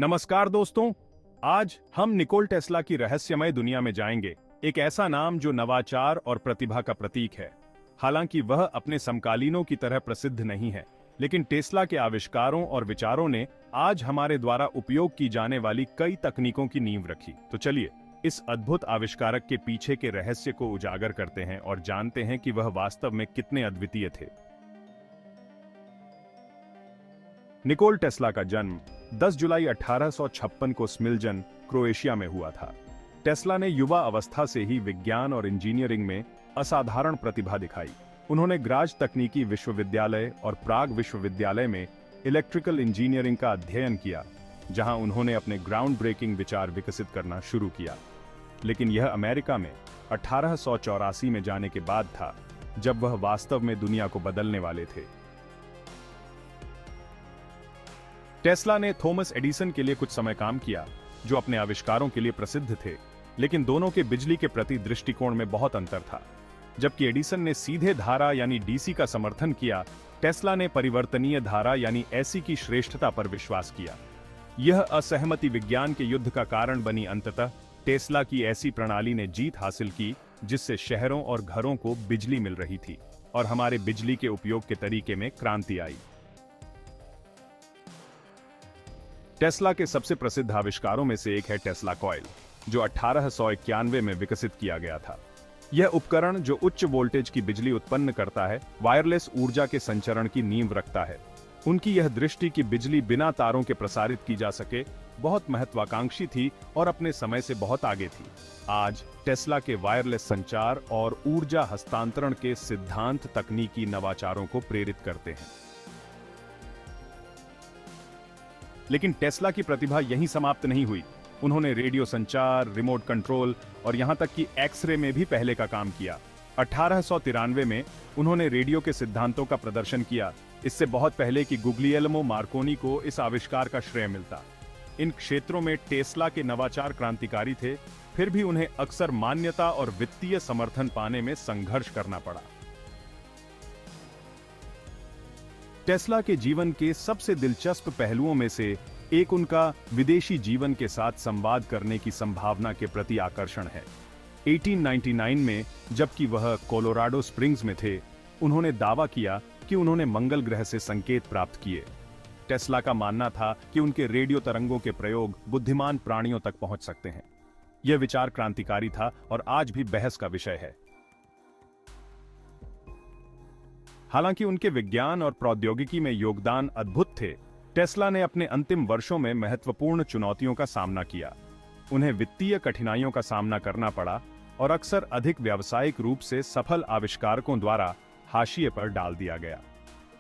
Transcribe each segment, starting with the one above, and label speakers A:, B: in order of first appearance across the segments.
A: नमस्कार दोस्तों, आज हम निकोल टेस्ला की रहस्यमय दुनिया में जाएंगे। एक ऐसा नाम जो नवाचार और प्रतिभा का प्रतीक है। हालांकि वह अपने समकालीनों की तरह प्रसिद्ध नहीं है, लेकिन टेस्ला के आविष्कारों और विचारों ने आज हमारे द्वारा उपयोग की जाने वाली कई तकनीकों की नींव रखी। तो चलिए इस अद्भुत आविष्कारक के पीछे के रहस्य को उजागर करते हैं और जानते हैं कि वह वास्तव में कितने अद्वितीय थे। निकोल टेस्ला का जन्म 10 जुलाई 1856 को स्मिल्जन, क्रोएशिया में हुआ था। टेस्ला ने युवा अवस्था से ही विज्ञान और इंजीनियरिंग में असाधारण प्रतिभा दिखाई। उन्होंने ग्राज तकनीकी विश्वविद्यालय और प्राग विश्वविद्यालय में इलेक्ट्रिकल इंजीनियरिंग का अध्ययन किया, जहां उन्होंने अपने ग्राउंड ब्रेकिंग विचार विकसित करना शुरू किया। लेकिन यह अमेरिका में 1884 में जाने के बाद था, जब वह वास्तव में दुनिया को बदलने वाले थे। टेस्ला ने थॉमस एडिसन के लिए कुछ समय काम किया, जो अपने आविष्कारों के लिए प्रसिद्ध थे, लेकिन दोनों के बिजली के प्रति दृष्टिकोण में बहुत अंतर था। जबकि एडिसन ने सीधे धारा यानी डीसी का समर्थन किया, टेस्ला ने परिवर्तनीय धारा यानी एसी की श्रेष्ठता पर विश्वास किया। यह असहमति विज्ञान के युद्ध का कारण बनी। अंततः टेस्ला की ऐसी प्रणाली ने जीत हासिल की, जिससे शहरों और घरों को बिजली मिल रही थी और हमारे बिजली के उपयोग के तरीके में क्रांति आई। टेस्ला के सबसे प्रसिद्ध आविष्कारों में से एक है टेस्ला कॉइल, जो 1891 में विकसित किया गया था। यह उपकरण, जो उच्च वोल्टेज की बिजली उत्पन्न करता है, वायरलेस ऊर्जा के संचरण की नींव रखता है। उनकी यह दृष्टि कि बिजली बिना तारों के प्रसारित की जा सके बहुत महत्वाकांक्षी थी और अपने समय से बहुत आगे थी। आज टेस्ला के वायरलेस संचार और ऊर्जा हस्तांतरण के सिद्धांत तकनीकी नवाचारों को प्रेरित करते हैं। लेकिन टेस्ला की प्रतिभा यहीं समाप्त नहीं हुई। उन्होंने रेडियो संचार, रिमोट कंट्रोल और यहां तक कि एक्सरे में भी पहले का काम किया। 1893 में उन्होंने रेडियो के सिद्धांतों का प्रदर्शन किया, इससे बहुत पहले कि गुग्लिएल्मो मार्कोनी को इस आविष्कार का श्रेय मिलता। इन क्षेत्रों में टेस्ला के नवाचार क्रांतिकारी थे, फिर भी उन्हें अक्सर मान्यता और वित्तीय समर्थन पाने में संघर्ष करना पड़ा। टेस्ला के जीवन के सबसे दिलचस्प पहलुओं में से एक उनका विदेशी जीवन के साथ संवाद करने की संभावना के प्रति आकर्षण है। 1899 में, जबकि वह कोलोराडो स्प्रिंग्स में थे, उन्होंने दावा किया कि उन्होंने मंगल ग्रह से संकेत प्राप्त किए। टेस्ला का मानना था कि उनके रेडियो तरंगों के प्रयोग बुद्धिमान प्राणियों तक पहुंच सकते हैं। यह विचार क्रांतिकारी था और आज भी बहस का विषय है। हालांकि उनके विज्ञान और प्रौद्योगिकी में योगदान अद्भुत थे, टेस्ला ने अपने अंतिम वर्षों में महत्वपूर्ण चुनौतियों का सामना किया। उन्हें वित्तीय कठिनाइयों का सामना करना पड़ा और अक्सर अधिक व्यावसायिक रूप से सफल आविष्कारकों द्वारा हाशिए पर डाल दिया गया।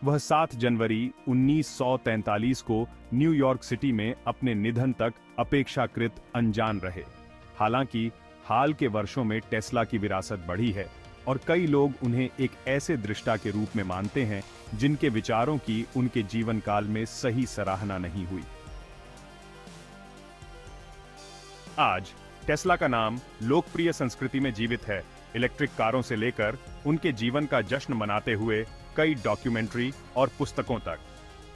A: वह 7 जनवरी 1943 को न्यूयॉर्क सिटी में अपने निधन तक अपेक्षाकृत अनजान रहे। हालांकि हाल के वर्षों में टेस्ला की विरासत बढ़ी है और कई लोग उन्हें एक ऐसे दृष्टा के रूप में मानते हैं जिनके विचारों की उनके जीवन काल में सही सराहना नहीं हुई। आज टेस्ला का नाम लोकप्रिय संस्कृति में जीवित है। इलेक्ट्रिक कारों से लेकर उनके जीवन का जश्न मनाते हुए कई डॉक्यूमेंट्री और पुस्तकों तक।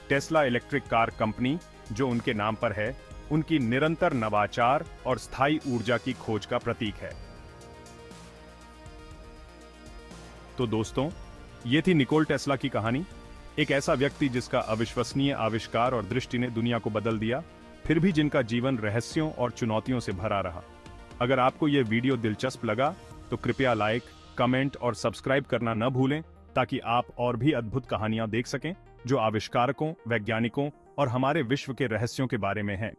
A: टेस्ला इलेक्ट्रिक कार कंपनी, जो उनके नाम पर है, उनकी निरंतर नवाचार और स्थायी ऊर्जा की खोज का प्रतीक है। तो दोस्तों, ये थी निकोल टेस्ला की कहानी। एक ऐसा व्यक्ति जिसका अविश्वसनीय आविष्कार और दृष्टि ने दुनिया को बदल दिया, फिर भी जिनका जीवन रहस्यों और चुनौतियों से भरा रहा। अगर आपको यह वीडियो दिलचस्प लगा तो कृपया लाइक, कमेंट और सब्सक्राइब करना न भूलें, ताकि आप और भी अद्भुत कहानियां देख सकें जो आविष्कारकों, वैज्ञानिकों और हमारे विश्व के रहस्यों के बारे में हैं।